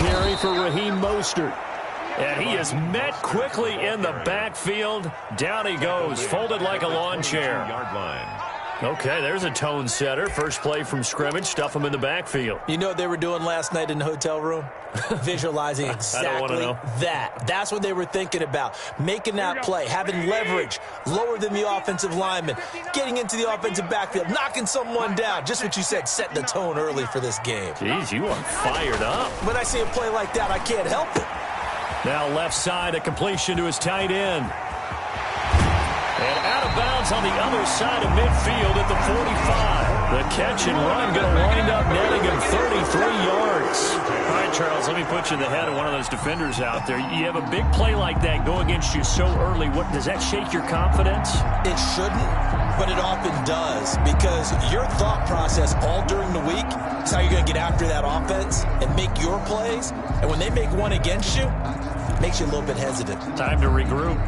carry for Raheem Mostert. And he is met quickly in the backfield. Down he goes, folded like a lawn chair. Okay, there's a tone setter. First play from scrimmage, stuff him in the backfield. You know what they were doing last night in the hotel room? Visualizing exactly that. That's what they were thinking about. Making that play, having leverage, lower than the offensive lineman, getting into the offensive backfield, knocking someone down. Just what you said, set the tone early for this game. Jeez, you are fired up. When I see a play like that, I can't help it. Now left side, a completion to his tight end. And out of bounds on the other side of midfield at the 45. The catch and run going to wind up netting him 33 yards. All right, Charles, let me put you in the head of one of those defenders out there. You have a big play like that go against you so early. Does that shake your confidence? It shouldn't, but it often does, because your thought process all during the week is how you're going to get after that offense and make your plays. And when they make one against you, it makes you a little bit hesitant. Time to regroup.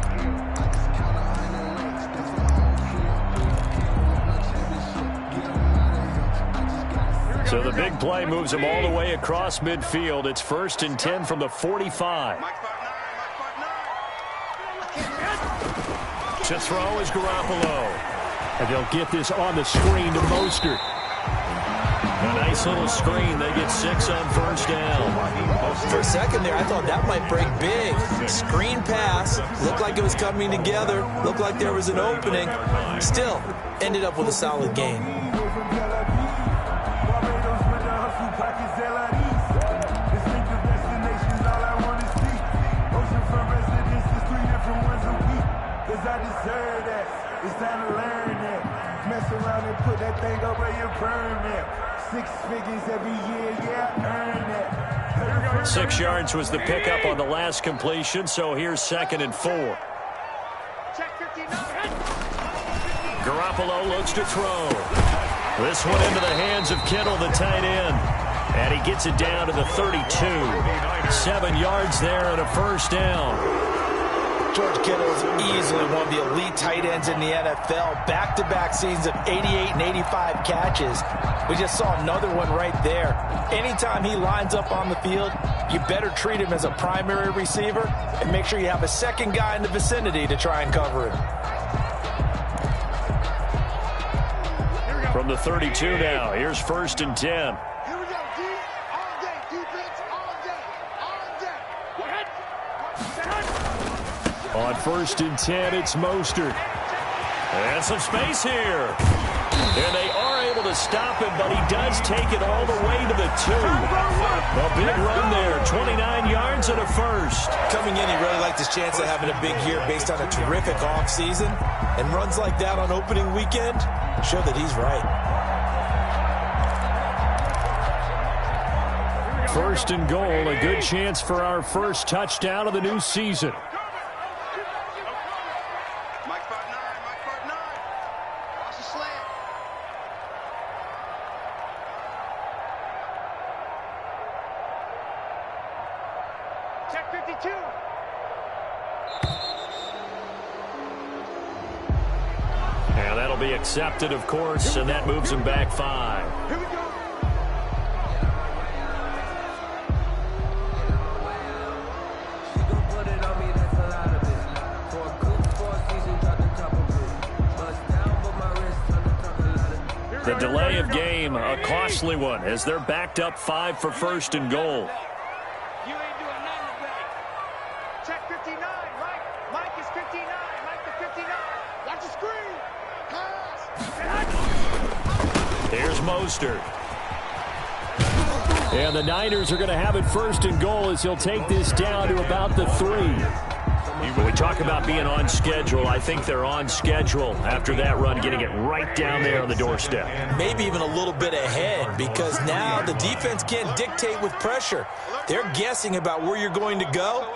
So the big play moves him all the way across midfield. It's 1st and 10 from the 45. To throw is Garoppolo. And they'll get this on the screen to Mostert. A nice little screen. They get 6 on first down. For a second there, I thought that might break big. Screen pass. Looked like it was coming together. Looked like there was an opening. Still, ended up with a solid game. Put that thing over your permit. 6 figures every year, yeah, earn it. 6 yards was the pickup on the last completion, so here's 2nd and 4. Garoppolo looks to throw. This one into the hands of Kittle, the tight end. And he gets it down to the 32. 7 yards there and a first down. George Kittle is easily one of the elite tight ends in the NFL. Back-to-back seasons of 88 and 85 catches. We just saw another one right there. Anytime he lines up on the field, you better treat him as a primary receiver and make sure you have a second guy in the vicinity to try and cover him. From the 32 now, here's 1st and 10. On 1st and 10, it's Mostert. And some space here. And they are able to stop him, but he does take it all the way to the 2. A big run there, 29 yards and a first. Coming in, he really liked his chance of having a big year based on a terrific offseason. And runs like that on opening weekend show that he's right. 1st and goal, a good chance for our first touchdown of the new season. And that'll be accepted, of course, and that moves him back 5. Here we go. The delay of game, a costly one, as they're backed up 5 for 1st and goal. You ain't doing nothing today. Check 59. Mike is 59. Mike the 59. Watch the screen. Pass. Here's Mostert. And the Niners are going to have it 1st and goal as he'll take this down to about the 3. When we talk about being on schedule, I think they're on schedule after that run, getting it right down there on the doorstep. Maybe even a little bit ahead, because now the defense can't dictate with pressure. They're guessing about where you're going to go.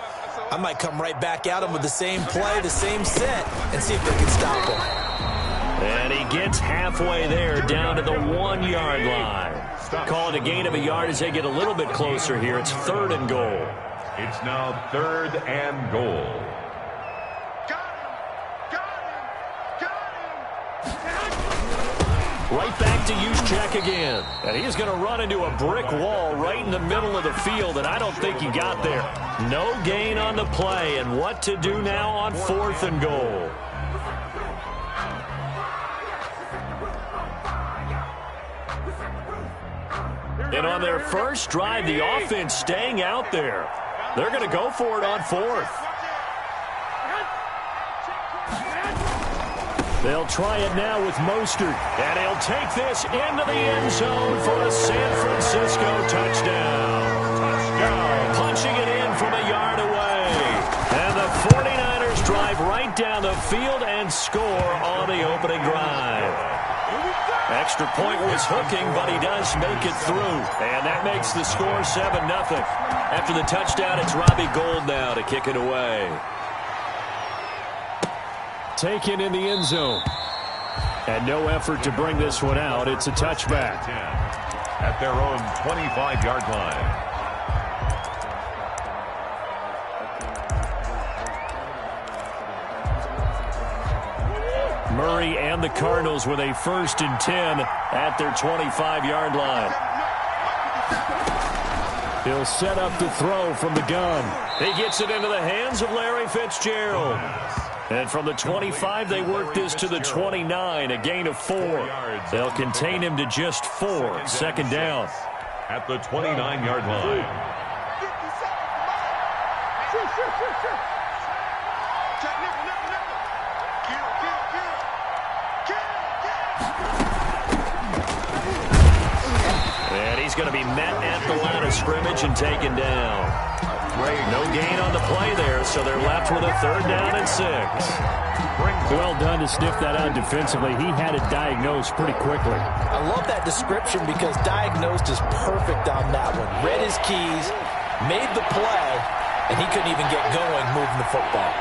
I might come right back at them with the same play, the same set, and see if they can stop him. And he gets halfway there, down to the 1-yard line. Call it a gain of a yard as they get a little bit closer here. It's 3rd and goal. It's now 3rd and goal. Right back to use check again. And he's going to run into a brick wall right in the middle of the field, and I don't think he got there. No gain on the play, and what to do now on 4th and goal. And on their first drive, the offense staying out there. They're going to go for it on 4th. They'll try it now with Mostert. And he'll take this into the end zone for a San Francisco touchdown. Punching it in from a yard away. And the 49ers drive right down the field and score on the opening drive. Extra point was hooking, but he does make it through. And that makes the score 7-0. After the touchdown, it's Robbie Gould now to kick it away. Taken in the end zone. And no effort to bring this one out. It's a touchback. At their own 25-yard line. Murray and the Cardinals with a 1st and 10 at their 25-yard line. He'll set up to throw from the gun. He gets it into the hands of Larry Fitzgerald. And from the 25, they work this to the 29, a gain of 4. They'll contain him to just 4. 2nd down. At the 29-yard line. And he's going to be met at the line of scrimmage and taken down. No gain on the play there, so they're left with a 3rd down and 6. Well done to sniff that out defensively. He had it diagnosed pretty quickly. I love that description because diagnosed is perfect on that one. Read his keys, made the play, and he couldn't even get going moving the football.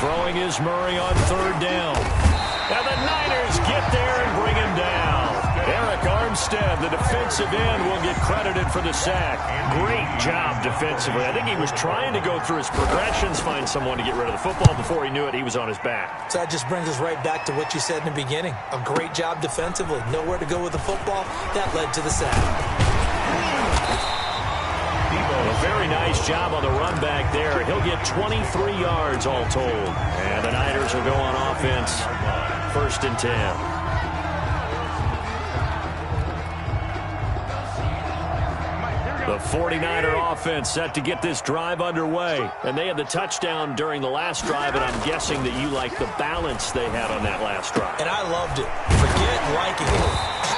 Throwing is Murray on 3rd down. And the Niners get there and bring him down. Eric Armstead, the defensive end, will get credited for the sack. Great job defensively. I think he was trying to go through his progressions, find someone to get rid of the football. Before he knew it, he was on his back. So that just brings us right back to what you said in the beginning. A great job defensively. Nowhere to go with the football. That led to the sack. A very nice job on the run back there. He'll get 23 yards all told. And the Niners will go on offense. 1st and 10. The 49er offense set to get this drive underway. And they had the touchdown during the last drive, and I'm guessing that you like the balance they had on that last drive. And I loved it. Forget liking it.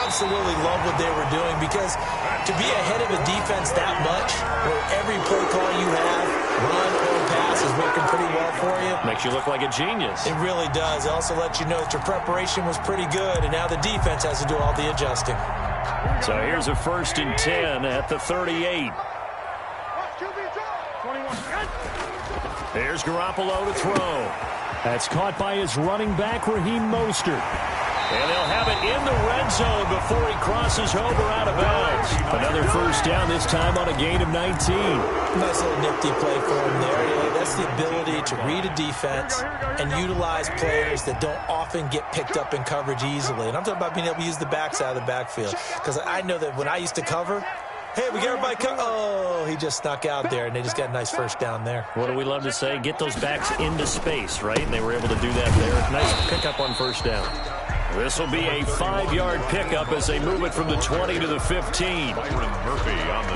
Absolutely love what they were doing, because to be ahead of a defense that much, where every play call you have, run or pass, is working pretty well for you. Makes you look like a genius. It really does. It also lets you know that your preparation was pretty good, and now the defense has to do all the adjusting. So here's a 1st and 10 at the 38. Here's Garoppolo to throw. That's caught by his running back, Raheem Mostert. And they'll have it in the red zone before he crosses over out of bounds. Another 1st down, this time on a gain of 19. Nice little nifty play for him there. That's the ability to read a defense and utilize players that don't often get picked up in coverage easily. And I'm talking about being able to use the backs out of the backfield. Because I know that when I used to cover, hey, we got everybody covered. Oh, he just snuck out there, and they just got a nice 1st down there. What do we love to say? Get those backs into space, right? And they were able to do that there. Nice pickup on 1st down. This will be a 5-yard pickup as they move it from the 20 to the 15.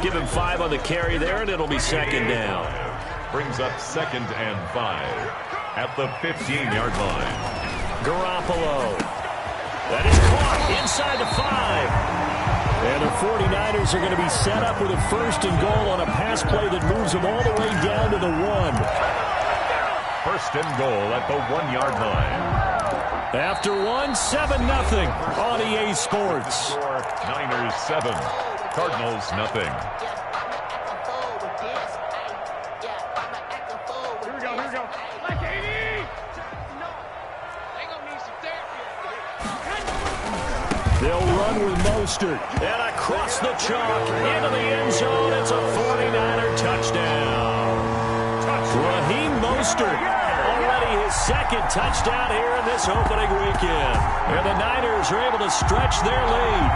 Give him 5 on the carry there, and it'll be 2nd down. Brings up 2nd and 5 at the 15-yard line. Garoppolo. That is caught inside the 5. And the 49ers are going to be set up with a 1st and goal on a pass play that moves them all the way down to the 1. 1st and goal at the 1-yard line. After 7-0 on EA Sports. Niners 7, Cardinals nothing. Here we go. Like 80! No. They gonna need some therapy. They'll run with Mostert. And across the chalk into the end zone. It's a 49er touchdown. Raheem Mostert Mostert. Already his second touchdown here in this opening weekend. And the Niners are able to stretch their lead.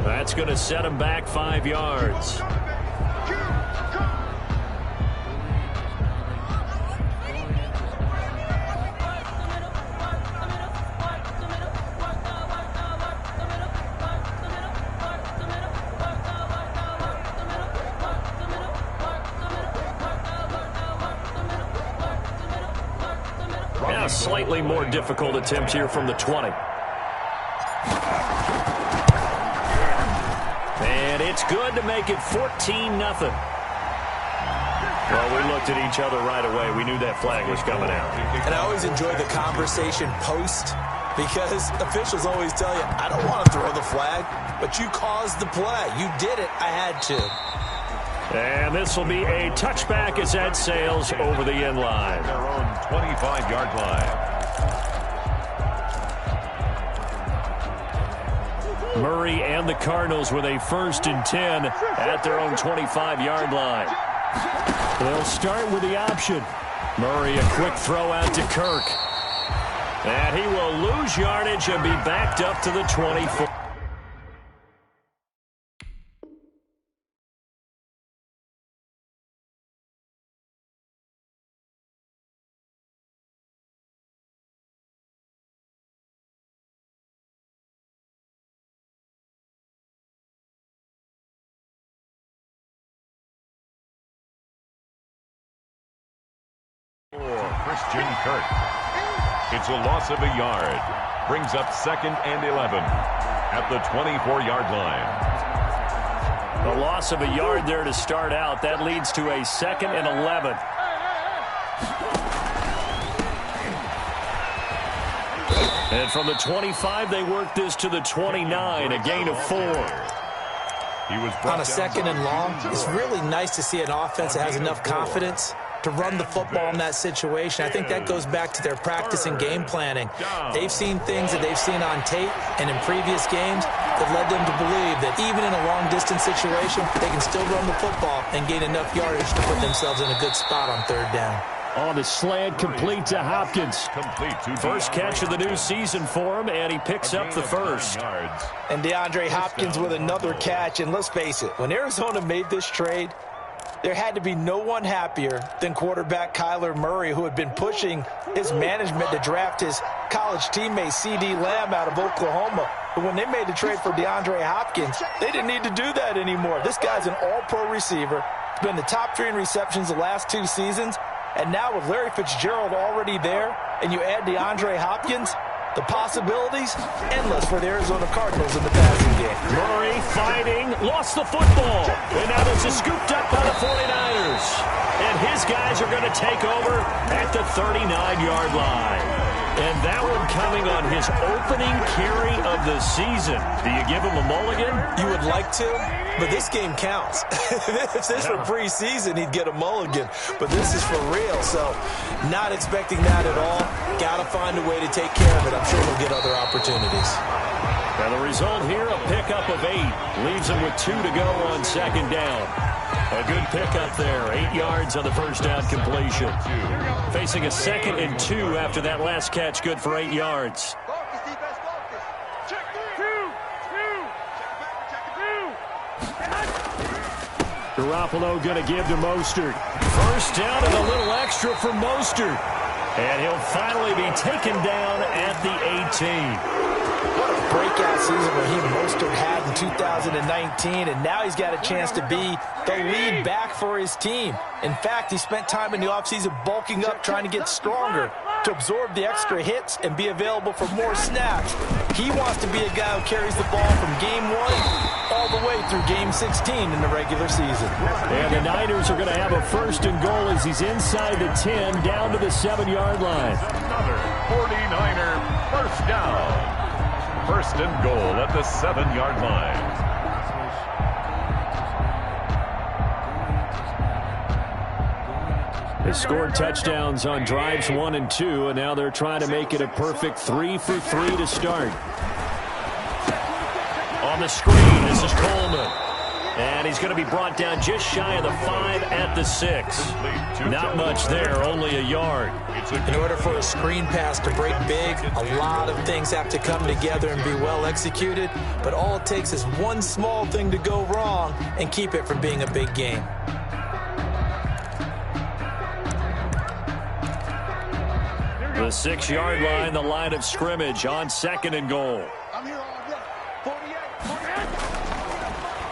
That's going to set him back 5 yards. Yeah, a slightly more difficult attempt here from the 20. And it's good to make it 14-0. Well, we looked at each other right away. We knew that flag was coming out. And I always enjoy the conversation post because officials always tell you, I don't want to throw the flag, but you caused the play. You did it. I had to. And this will be a touchback as that sails over the end line. Their own 25-yard line. Murray and the Cardinals with a 1st and 10 at their own 25-yard line. They'll start with the option. Murray, a quick throw out to Kirk. And he will lose yardage and be backed up to the 24. Christian Kirk. It's a loss of a yard. Brings up 2nd and 11 at the 24-yard line. The loss of a yard there to start out. That leads to a 2nd and 11. And from the 25, they work this to the 29, a gain of 4. He was on a 2nd and long. It's really nice to see an offense that has enough confidence to run the football in that situation. I think that goes back to their practice and game planning. They've seen things that they've seen on tape and in previous games that led them to believe that even in a long-distance situation, they can still run the football and gain enough yardage to put themselves in a good spot on 3rd down. On the slant, complete to Hopkins. First catch of the new season for him, and he picks up the 1st. And DeAndre Hopkins with another catch. And let's face it, when Arizona made this trade, there had to be no one happier than quarterback Kyler Murray, who had been pushing his management to draft his college teammate C.D. Lamb out of Oklahoma. But when they made the trade for DeAndre Hopkins, they didn't need to do that anymore. This guy's an all-pro receiver. He's been the top 3 in receptions the last 2 seasons. And now with Larry Fitzgerald already there, and you add DeAndre Hopkins, the possibilities endless for the Arizona Cardinals in the passing game. Murray fighting, lost the football. And now this is scooped up by the 49ers. And his guys are going to take over at the 39-yard line. And that one coming on his opening carry of the season. Do you give him a mulligan? You would like to, but this game counts. If this were preseason, he'd get a mulligan. But this is for real, so not expecting that at all. Got to find a way to take care of it. I'm sure he'll get other opportunities. And the result here, a pickup of 8. Leaves him with 2 to go on 2nd down. A good pickup there. 8 yards on the first down completion. Facing a 2nd and 2 after that last catch. Good for 8 yards. Garoppolo going to give to Mostert. First down and a little extra for Mostert. And he'll finally be taken down at the 18. breakout season where he Mostert had in 2019, and now he's got a chance to be the lead back for his team. In fact, he spent time in the offseason bulking up, trying to get stronger, to absorb the extra hits and be available for more snaps. He wants to be a guy who carries the ball from game 1 all the way through game 16 in the regular season. And the Niners are going to have a 1st and goal as he's inside the 10 down to the 7-yard line. Another 49er first down. 1st and goal at the 7-yard line. They scored touchdowns on drives 1 and 2, and now they're trying to make it a perfect 3 for 3 to start. On the screen, this is Coleman. And he's going to be brought down just shy of the 5 at the 6. Not much there, only a yard. In order for a screen pass to break big, a lot of things have to come together and be well executed, but all it takes is one small thing to go wrong and keep it from being a big game. The 6-yard line, the line of scrimmage on 2nd and goal.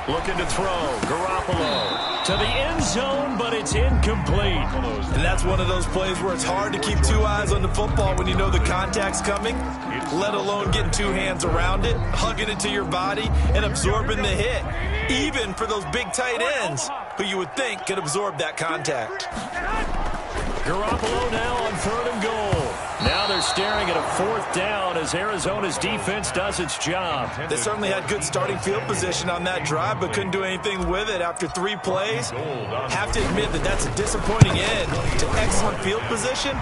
Looking to throw, Garoppolo to the end zone, but it's incomplete. And that's one of those plays where it's hard to keep 2 eyes on the football when you know the contact's coming, let alone getting 2 hands around it, hugging it to your body, and absorbing the hit. Even for those big tight ends who you would think could absorb that contact. Garoppolo now on 3rd and goal. Now they're staring at a 4th down as Arizona's defense does its job. They certainly had good starting field position on that drive, but couldn't do anything with it after 3 plays. Have to admit that that's a disappointing end to excellent field position.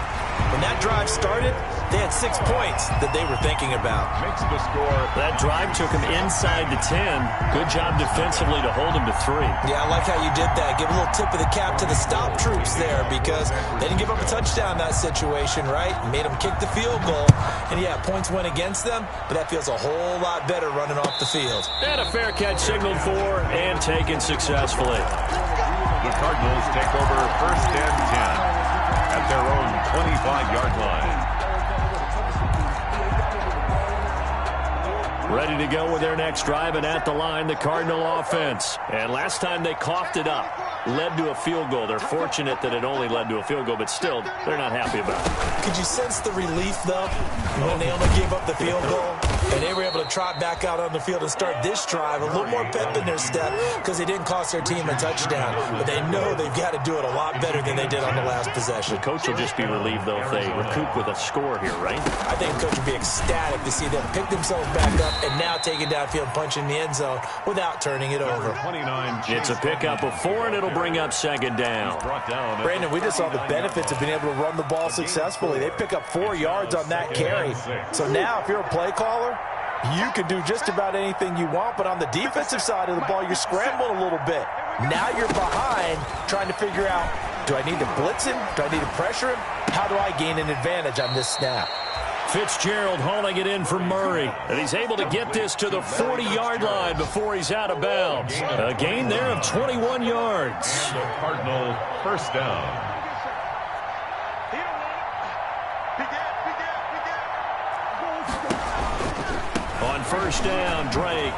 When that drive started, they had 6 points that they were thinking about. Makes the score. That drive took him inside the 10. Good job defensively to hold him to 3. Yeah, I like how you did that. Give a little tip of the cap to the stop troops there because they didn't give up a touchdown in that situation, right? Made them kick the field goal. And yeah, points went against them, but that feels a whole lot better running off the field. And a fair catch signaled for and taken successfully. The Cardinals take over 1st and 10 at their own 25-yard line. Ready to go with their next drive, and at the line, the Cardinal offense. And last time they coughed it up, led to a field goal. They're fortunate that it only led to a field goal, but still, they're not happy about it. Could you sense the relief, though, when they only gave up the field goal? And they were able to trot back out on the field and start this drive. A little more pep in their step because they didn't cost their team a touchdown. But they know they've got to do it a lot better than they did on the last possession. The coach will just be relieved, though, if they recoup with a score here, right? I think the coach would be ecstatic to see them pick themselves back up and now take it downfield, punch in the end zone without turning it over. It's a pickup of 4, and it'll bring up 2nd down. Brandon, we just saw the benefits of being able to run the ball successfully. They pick up 4 yards on that carry. So now if you're a play caller, you can do just about anything you want, but on the defensive side of the ball, you're scrambling a little bit. Now you're behind trying to figure out, do I need to blitz him? Do I need to pressure him? How do I gain an advantage on this snap? Fitzgerald hauling it in for Murray, and he's able to get this to the 40-yard line before he's out of bounds. A gain there of 21 yards. Cardinal 1st down. On 1st down, Drake.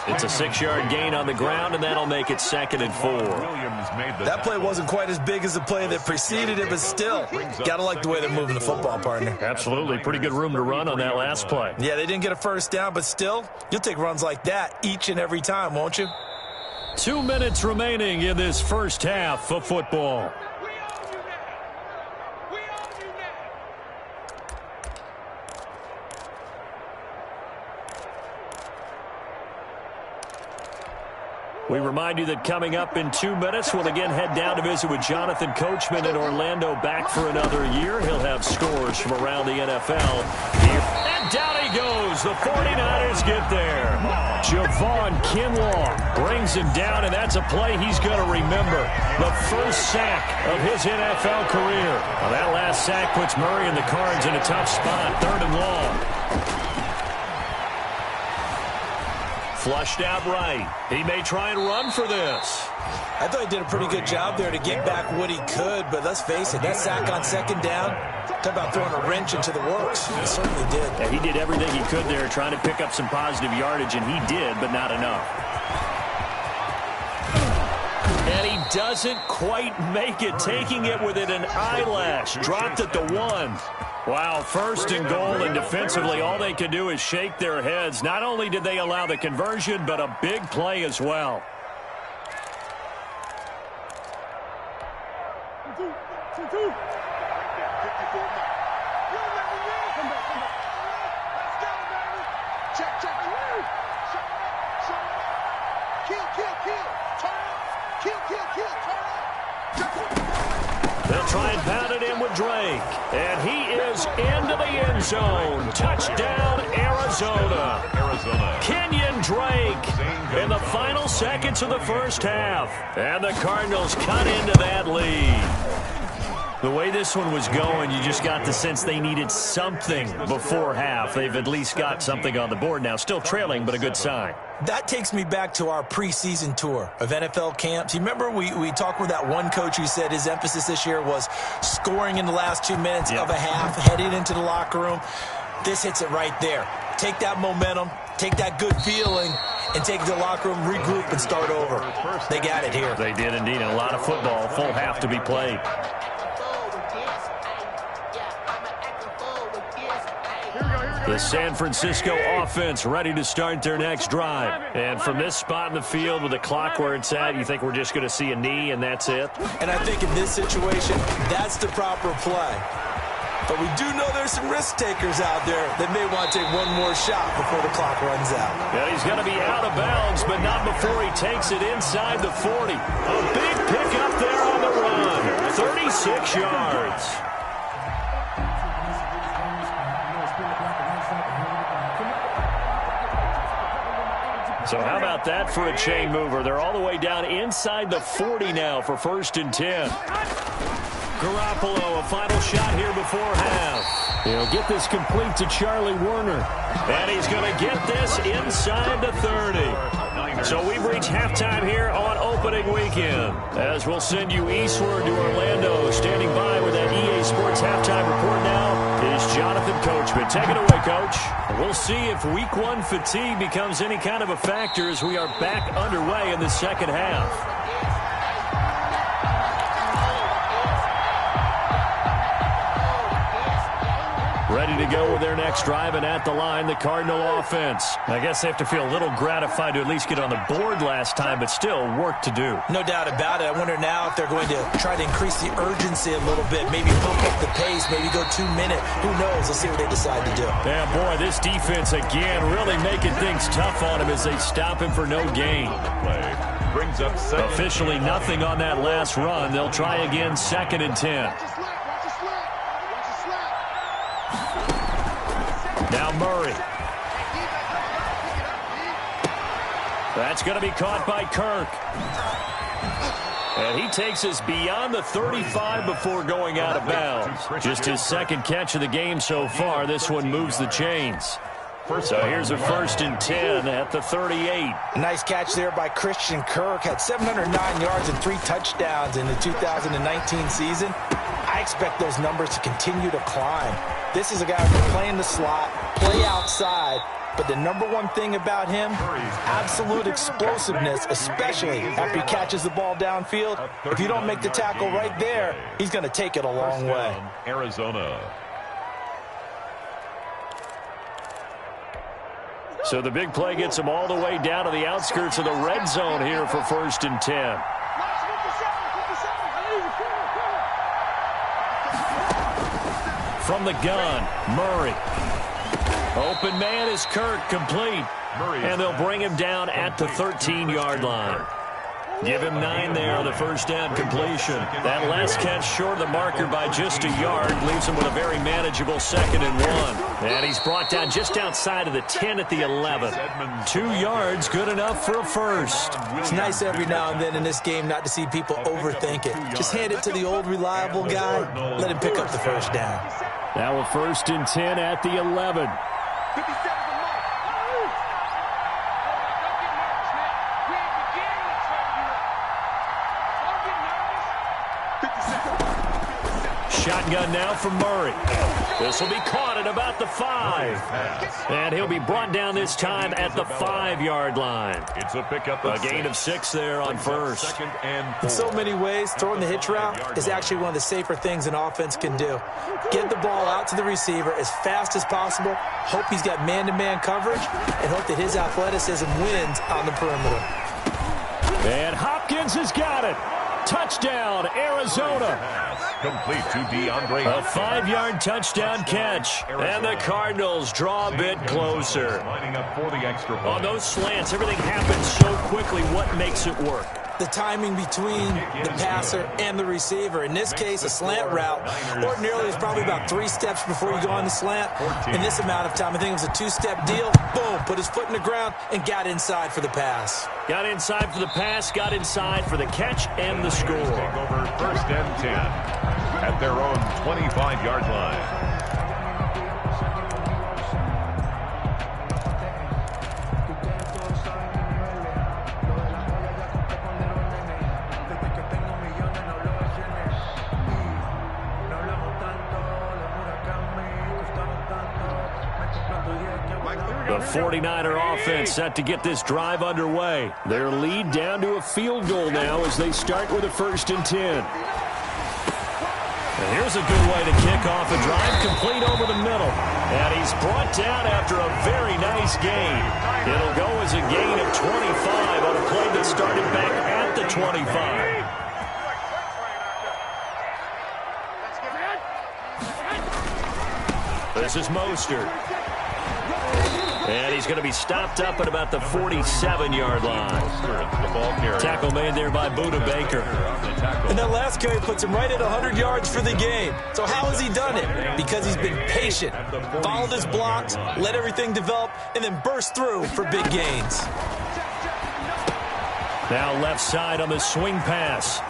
It's a 6-yard gain on the ground, and that'll make it 2nd and 4. That play wasn't quite as big as the play that preceded it, but still, gotta like the way they're moving the football, partner. Absolutely. Pretty good room to run on that last play. Yeah, they didn't get a 1st down, but still, you'll take runs like that each and every time, won't you? 2 minutes remaining in this first half of football. We remind you that coming up in 2 minutes, we'll again head down to visit with Jonathan Coachman in Orlando, back for another year. He'll have scores from around the NFL. And down he goes. The 49ers get there. Javon Kinlaw brings him down, and that's a play he's going to remember. The first sack of his NFL career. Well, that last sack puts Murray and the Cards in a tough spot, 3rd and long. Flushed out right. He may try and run for this. I thought he did a pretty good job there to get back what he could, but let's face it, that sack on second down, talk about throwing a wrench into the works. He certainly did. Yeah, he did everything he could there trying to pick up some positive yardage, and he did, but not enough. And he doesn't quite make it, taking it within an eyelash. Dropped at the 1. Wow, first and goal, and defensively all they can do is shake their heads. Not only did they allow the conversion, but a big play as well. They'll try and pound it in with Drake. And he is into the end zone. Touchdown, Arizona. Kenyon Drake in the final seconds of the first half. And the Cardinals cut into that lead. The way this one was going, you just got the sense they needed something before half. They've at least got something on the board now. Still trailing, but a good sign. That takes me back to our preseason tour of NFL camps. You remember we talked with that one coach who said his emphasis this year was scoring in the last 2 minutes of a half, heading into the locker room. This hits it right there. Take that momentum, take that good feeling, and take it to the locker room, regroup, and start over. They got it here. They did indeed. A lot of football, full half to be played. The San Francisco offense ready to start their next drive. And from this spot in the field with the clock where it's at, you think we're just going to see a knee and that's it? And I think in this situation, that's the proper play. But we do know there's some risk takers out there that may want to take one more shot before the clock runs out. Yeah, he's going to be out of bounds, but not before he takes it inside the 40. A big pickup there on the run. 36 yards. So how about that for a chain mover? They're all the way down inside the 40 now for 1st and 10. Garoppolo, a final shot here before half. He'll get this complete to Charlie Warner. And he's going to get this inside the 30. So we've reached halftime here on opening weekend. As we'll send you eastward to Orlando. Standing by with that EA Sports halftime report now is Jonathan Coachman. Take it away, Coach. We'll see if week 1 fatigue becomes any kind of a factor as we are back underway in the second half. Ready to go with their next drive, and at the line, the Cardinal offense. I guess they have to feel a little gratified to at least get on the board last time, but still work to do. No doubt about it. I wonder now if they're going to try to increase the urgency a little bit, maybe pump up the pace, maybe go 2 minute. Who knows? Let's see what they decide to do. Yeah, boy, this defense again really making things tough on him as they stop him for no gain. Brings up officially nothing on that last run. They'll try again, 2nd and 10. Now Murray. That's going to be caught by Kirk. And he takes us beyond the 35 before going out of bounds. Just his 2nd catch of the game so far. This one moves the chains. So here's a 1st and 10 at the 38. Nice catch there by Christian Kirk. Had 709 yards and 3 touchdowns in the 2019 season. I expect those numbers to continue to climb. This is a guy who can play in the slot, play outside, but the #1 thing about him, absolute explosiveness, especially after he catches the ball downfield. If you don't make the tackle right there, he's going to take it a long way. Arizona. So the big play gets him all the way down to the outskirts of the red zone here for 1st and 10. From the gun, Murray. Open man is Kirk, complete. And they'll bring him down at the 13-yard line. Give him 9 there on the 1st down completion. That last catch short of the marker by just a yard leaves him with a very manageable 2nd and 1. And he's brought down just outside of the 10 at the 11. 2 yards, good enough for a first. It's nice every now and then in this game not to see people overthink it. Just hand it to the old reliable guy. Let him pick up the 1st down. Now a 1st and 10 at the 11. shotgun now from Murray. This will be caught at about the 5. And he'll be brought down this time at the 5-yard line. It's a pickup A gain of 6 there on first. Second and 4. In so many ways, throwing the hitch route is actually one of the safer things an offense can do. Get the ball out to the receiver as fast as possible, hope he's got man-to-man coverage, and hope that his athleticism wins on the perimeter. And Hopkins has got it. Touchdown, Arizona. Complete to DeAndre. A 5-yard touchdown catch. And the Cardinals draw a bit closer. Lining up for the extra point. On those slants, everything happens so quickly. What makes it work? The timing between the passer and the receiver. In this case, a slant route ordinarily is probably about 3 steps before you go on the slant. In this amount of time, I think it was a 2-step deal. Boom, put his foot in the ground and got inside for the pass. Got inside for the pass, got inside for the catch and the score. Take over first and 10 at their own 25-yard line. The 49er offense set to get this drive underway. Their lead down to a field goal now as they start with a 1st and 10. And here's a good way to kick off a drive, complete over the middle. And he's brought down after a very nice gain. It'll go as a gain of 25 on a play that started back at the 25. This is Mostert. And he's going to be stopped up at about the 47-yard line. Tackle made there by Buda Baker. And that last carry puts him right at 100 yards for the game. So how has he done it? Because he's been patient, followed his blocks, let everything develop, and then burst through for big gains. Now left side on the swing pass.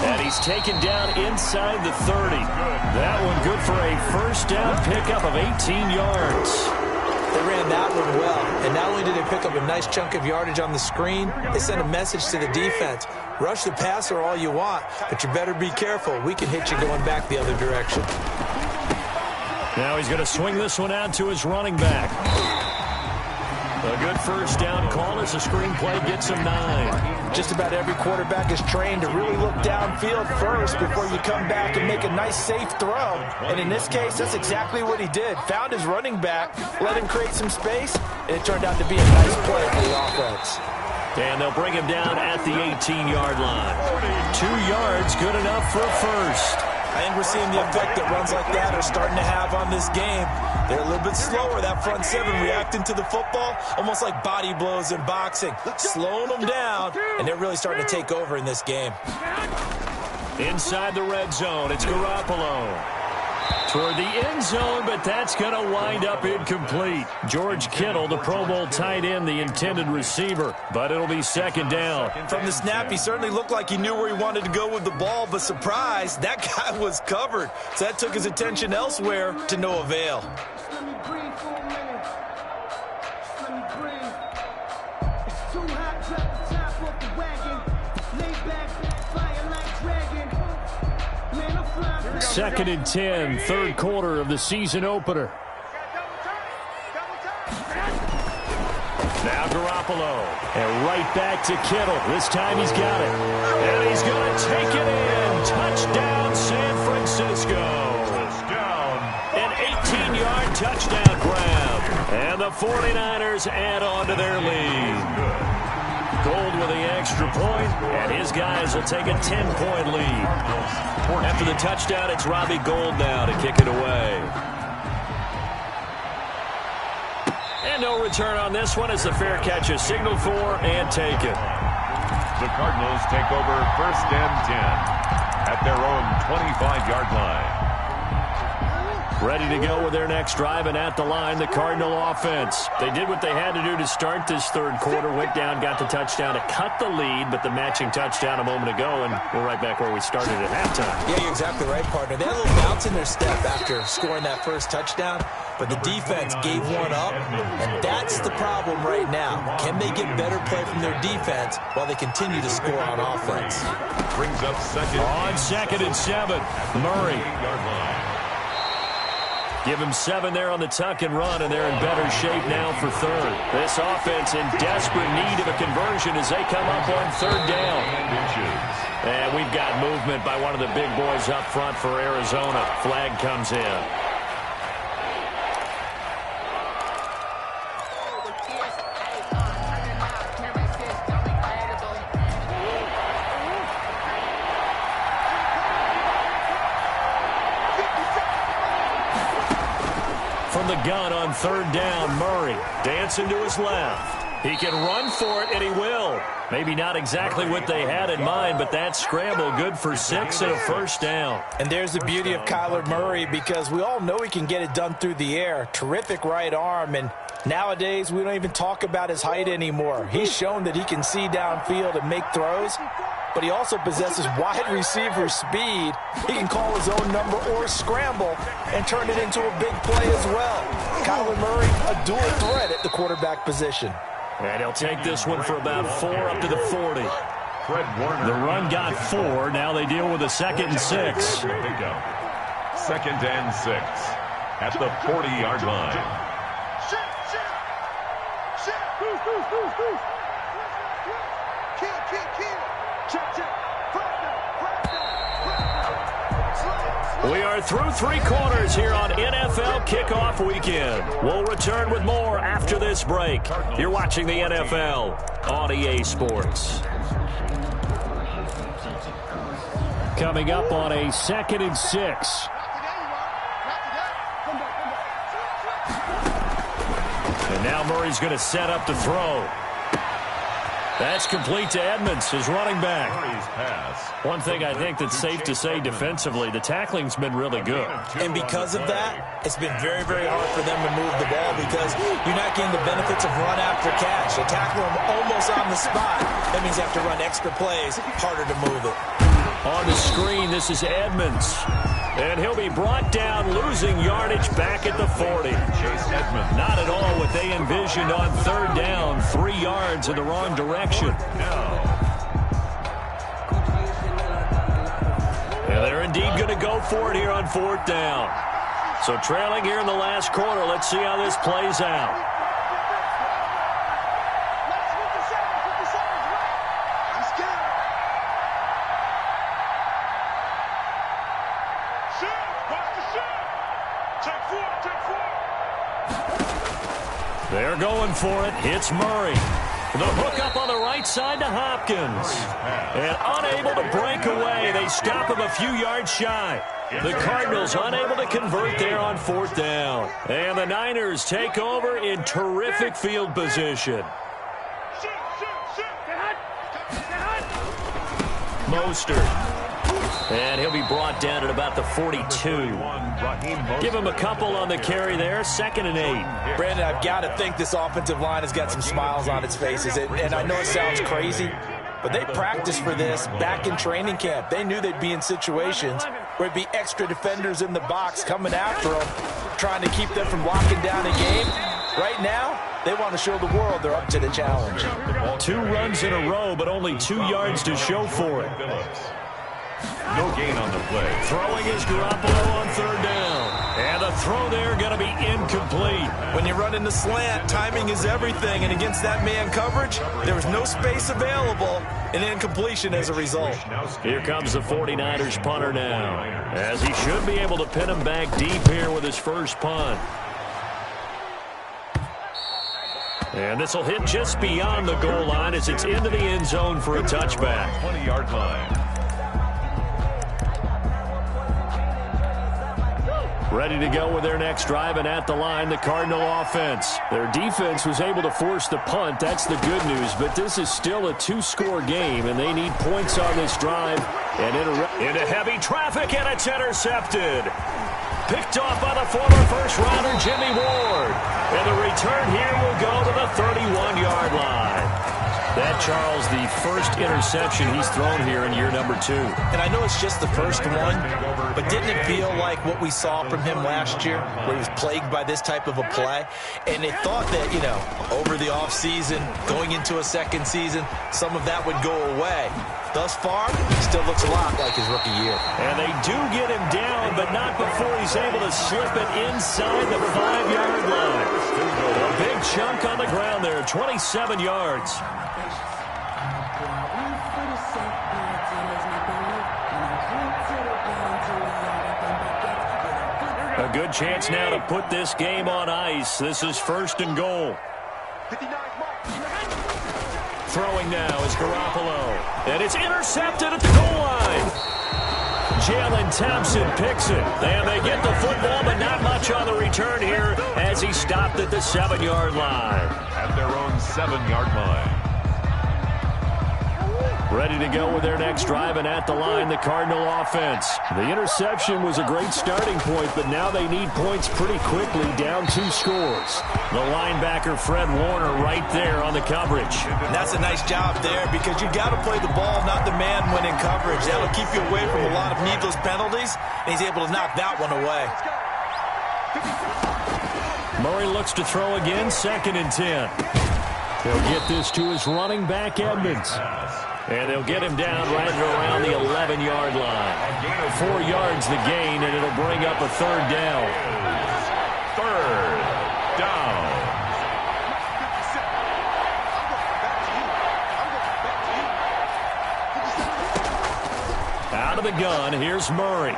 And he's taken down inside the 30. That one good for a first down pickup of 18 yards. They ran that one well. And not only did they pick up a nice chunk of yardage on the screen, they sent a message to the defense. Rush the passer all you want, but you better be careful. We can hit you going back the other direction. Now he's going to swing this one out to his running back. A good first down call as the screenplay gets him 9. Just about every quarterback is trained to really look downfield first before you come back and make a nice, safe throw. And in this case, that's exactly what he did. Found his running back, let him create some space, and it turned out to be a nice play for the offense. And they'll bring him down at the 18-yard line. 2 yards, good enough for a first. I think we're seeing the effect that runs like that are starting to have on this game. They're a little bit slower, that front 7, reacting to the football, almost like body blows in boxing, slowing them down, and they're really starting to take over in this game. Inside the red zone, it's Garoppolo. Toward the end zone, but that's going to wind up incomplete. George Kittle, the Pro Bowl tight end, the intended receiver, but it'll be second down. From the snap, he certainly looked like he knew where he wanted to go with the ball, but surprise, that guy was covered. So that took his attention elsewhere to no avail. Let me breathe for a minute. Let me breathe. It's too hot, drop the top off the wagon. Lay back, fire like dragon. Man, I'm flying. 2nd and 10, third quarter of the season opener. Now Garoppolo. And right back to Kittle. This time he's got it. And he's going to take it in. Touchdown, San Francisco. An 18-yard touchdown grab. And the 49ers add on to their lead. Gold with the extra point, and his guys will take a 10-point lead. After the touchdown, it's Robbie Gould now to kick it away. And no return on this one as the fair catch is signaled for and taken. The Cardinals take over first and 10 at their own 25-yard line. Ready to go with their next drive, and at the line, the Cardinal offense. They did what they had to do to start this third quarter, went down, got the touchdown to cut the lead, but the matching touchdown a moment ago, and we're right back where we started at halftime. Yeah, you're exactly right, partner. They had a little bounce in their step after scoring that first touchdown. but the defense gave one up, and that's the problem right now. Can they get better play from their defense while they continue to score on offense? Brings up second. On 2nd and 7, Murray. Give him 7 there on the tuck and run, and they're in better shape now for 3rd. This offense in desperate need of a conversion as they come up on 3rd down. And we've got movement by one of the big boys up front for Arizona. Flag comes in. From the gun on 3rd down, Murray dancing to his left. He can run for it, and he will. Maybe not exactly what they had in mind, but that scramble good for 6 and a 1st down. And there's the beauty of Kyler Murray, because we all know he can get it done through the air. Terrific right arm, and nowadays we don't even talk about his height anymore. He's shown that he can see downfield and make throws, but he also possesses wide receiver speed. He can call his own number or scramble and turn it into a big play as well. Kyler Murray, a dual threat at the quarterback position. And he'll take this one for about 4 up to the 40. Fred Warner. The run got 4. Now they deal with a 2nd and 6. 2nd and 6 at the 40-yard line. We are through 3 quarters here on NFL Kickoff Weekend. We'll return with more after this break. You're watching the NFL on EA Sports. Coming up on a 2nd and 6. And now Murray's going to set up to throw. That's complete to Edmonds, his running back. One thing I think that's safe to say defensively, the tackling's been really good. And because of that, it's been very, very hard for them to move the ball because you're not getting the benefits of run after catch. They tackle them almost on the spot. That means you have to run extra plays, harder to move it. On the screen, this is Edmonds. And he'll be brought down, losing yardage back at the 40. Not at all what they envisioned on 3rd down. 3 yards in the wrong direction. And they're indeed going to go for it here on 4th down. So trailing here in the last quarter. Let's see how this plays out. They're going for it. Hits Murray. The hook up on the right side to Hopkins. And unable to break away. They stop him a few yards shy. The Cardinals unable to convert there on 4th down. And the Niners take over in terrific field position. Mostert. And he'll be brought down at about the 42. Give him a couple on the carry there. 2nd and 8. Brandon, I've got to think this offensive line has got some smiles on its faces. And I know it sounds crazy, but they practiced for this back in training camp. They knew they'd be in situations where it'd be extra defenders in the box coming after them, trying to keep them from locking down a game. Right now, they want to show the world they're up to the challenge. 2 runs in a row, but only 2 yards to show for it. No gain on the play. Throwing is Garoppolo on 3rd down. And the throw there going to be incomplete. When you're running the slant, timing is everything. And against that man coverage, there was no space available. An incompletion as a result. Here comes the 49ers punter now, as he should be able to pin him back deep here with his first punt. And this will hit just beyond the goal line as it's into the end zone for a touchback. 20-yard line. Ready to go with their next drive, and at the line, the Cardinal offense. Their defense was able to force the punt. That's the good news, but this is still a 2-score game, and they need points on this drive. And into heavy traffic, and it's intercepted. Picked off by the former first-rounder Jimmy Ward. And the return here will go to the 31-yard line. That, Charles, the first interception he's thrown here in year number 2. And I know it's just the first one, but didn't it feel like what we saw from him last year, where he was plagued by this type of a play? And they thought that, you know, over the offseason, going into a second season, some of that would go away. Thus far, he still looks a lot like his rookie year. And they do get him down, but not before he's able to slip it inside the 5-yard line. A big chunk on the ground there, 27 yards. A good chance now to put this game on ice. This is 1st and goal. Throwing now is Garoppolo. And it's intercepted at the goal line. Jalen Thompson picks it. And they get the football, but not much on the return here as he stopped at the 7-yard line. At their own 7-yard line. Ready to go with their next drive, and at the line, the Cardinal offense. The interception was a great starting point, but now they need points pretty quickly, down 2 scores. The linebacker, Fred Warner, right there on the coverage. And that's a nice job there because you got to play the ball, not the man when in coverage. That'll keep you away from a lot of needless penalties, and he's able to knock that one away. Murray looks to throw again, 2nd and 10. He'll get this to his running back, Edmonds. And they'll get him down right around the 11-yard line. 4 yards the gain, and it'll bring up a 3rd down. 3rd down. Out of the gun, here's Murray.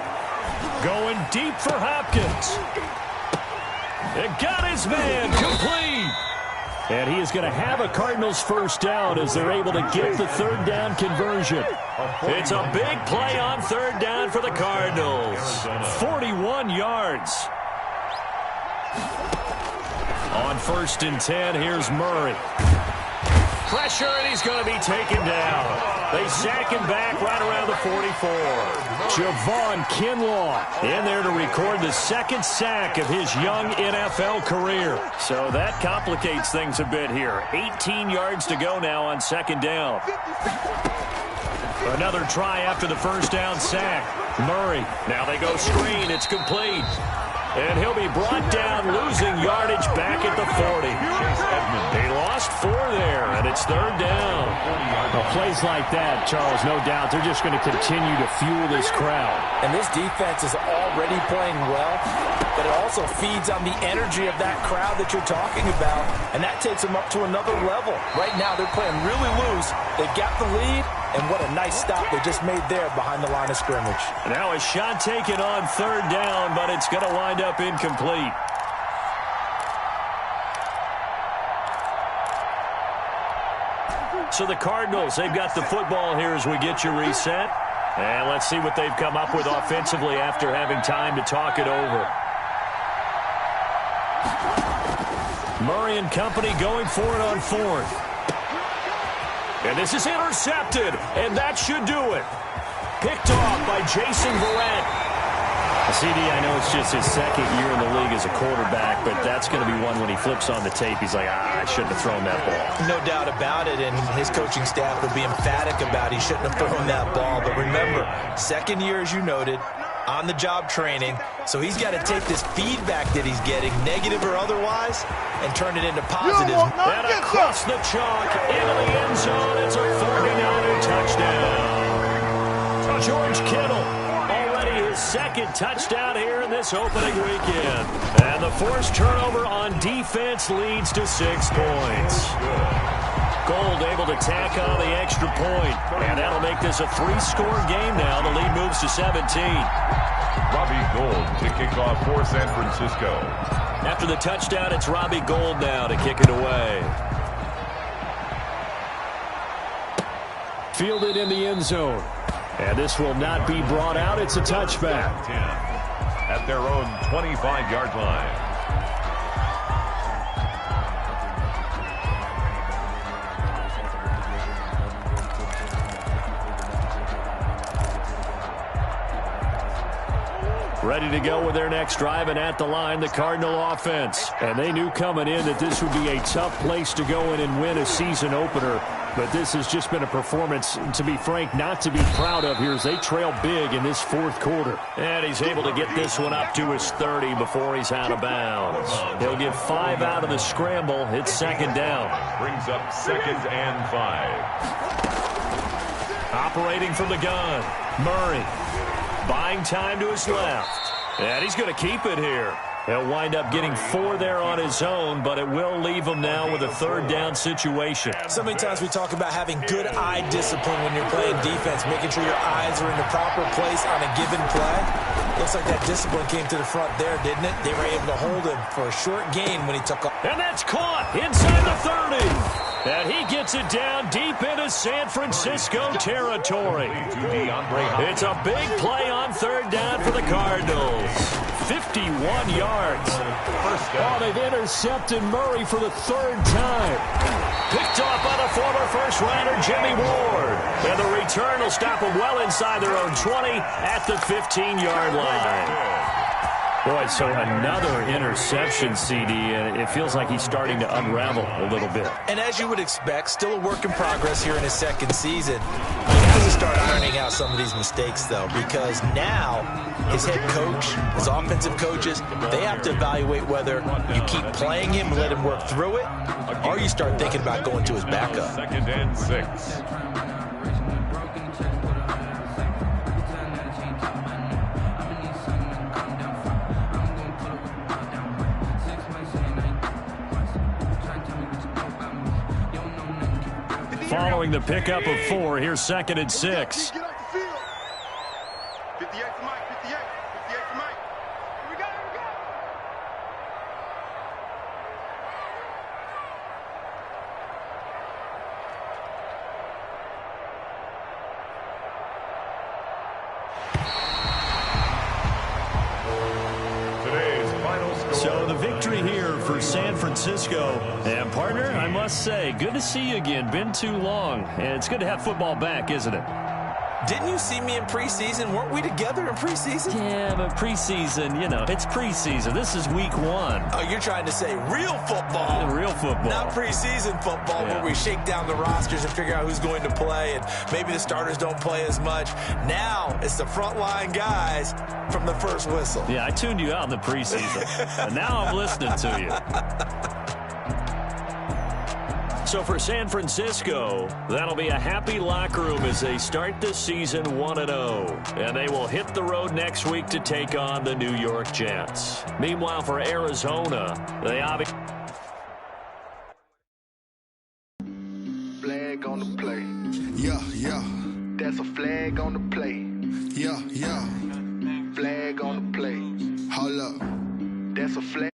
Going deep for Hopkins. It got his man, complete. And he is going to have a Cardinals 1st down as they're able to get the 3rd down conversion. It's a big play on 3rd down for the Cardinals. 41 yards. On 1st and 10, here's Murray. Pressure, and he's going to be taken down. They sack him back right around the 44. Javon Kinlaw in there to record the 2nd sack of his young NFL career. So that complicates things a bit here. 18 yards to go now on 2nd down. Another try after the 1st down sack. Murray, now they go screen. It's complete. And he'll be brought down, losing yardage back at the 40. They lost 4 there, and it's 3rd down. Well, plays like that, Charles, no doubt, they're just going to continue to fuel this crowd. And this defense is already playing well, but it also feeds on the energy of that crowd that you're talking about, and that takes them up to another level. Right now, they're playing really loose. They've got the lead, and what a nice stop they just made there behind the line of scrimmage. Now a shot taken on 3rd down, but it's going to wind up incomplete. So the Cardinals, they've got the football here as we get you reset. And let's see what they've come up with offensively after having time to talk it over. Murray and company going for it on 4th. And this is intercepted, and that should do it. Picked off by Jason Verrett. CD, I know it's just his 2nd year in the league as a quarterback, but that's going to be one when he flips on the tape, he's like, I shouldn't have thrown that ball. No doubt about it, and his coaching staff will be emphatic about he shouldn't have thrown that ball. But remember, 2nd year, as you noted, on-the-job training, so he's got to take this feedback that he's getting, negative or otherwise, and turn it into positive. And across the chalk, into the end zone, it's a 49er touchdown. George Kittle, already his 2nd touchdown here in this opening weekend. And the forced turnover on defense leads to 6 points. Gold able to tack on the extra point, and that'll make this a 3-score game now. The lead moves to 17. Robbie Gould to kick off for San Francisco. After the touchdown, it's Robbie Gould now to kick it away. Fielded in the end zone. And this will not be brought out. It's a touchback. 10 at their own 25-yard line. Ready to go with their next drive, and at the line, the Cardinal offense. And they knew coming in that this would be a tough place to go in and win a season opener. But this has just been a performance, to be frank, not to be proud of here as they trail big in this fourth quarter. And he's able to get this one up to his 30 before he's out of bounds. He'll get 5 out of the scramble. It's second down. Brings up 2nd and 5. Operating from the gun, Murray. Buying time to his left. And he's going to keep it here. He'll wind up getting 4 there on his own, but it will leave him now with a third down situation. So many times we talk about having good eye discipline when you're playing defense, making sure your eyes are in the proper place on a given play. Looks like that discipline came to the front there, didn't it? They were able to hold him for a short gain when he took off. And that's caught inside the 30. And he gets it down deep into San Francisco territory. It's a big play on third down for the Cardinals. 51 yards. Oh, they've intercepted Murray for the third time. Picked off by the former first-rounder Jimmy Ward. And the return will stop them well inside their own 20 at the 15-yard line. Boy, so another interception, CD, and it feels like he's starting to unravel a little bit. And as you would expect, still a work in progress here in his second season. He has to start ironing out some of these mistakes, though, because now his head coach, his offensive coaches, they have to evaluate whether you keep playing him and let him work through it, or you start thinking about going to his backup. 2nd and 6. Following the pickup of 4, here's 2nd and 6. Get off the field. 58 to Mike, 58 to Mike. Here we go, here we go. Today's final score. So the victory here for San Francisco. And partner, I must say, good to see you again. Been too long. And it's good to have football back, isn't it? Didn't you see me in preseason? Weren't we together in preseason? Yeah, but preseason, you know, it's preseason. This is week 1. Oh, you're trying to say real football. Real football. Not preseason football where we shake down the rosters and figure out who's going to play, and maybe the starters don't play as much. Now it's the frontline guys from the first whistle. Yeah, I tuned you out in the preseason. And now I'm listening to you. So for San Francisco, that'll be a happy locker room as they start the season 1-0. And they will hit the road next week to take on the New York Jets. Meanwhile, for Arizona, they obviously... Flag on the play. Yeah, yeah. That's a flag on the play. Yeah, yeah. Flag on the play. Hold up. That's a flag.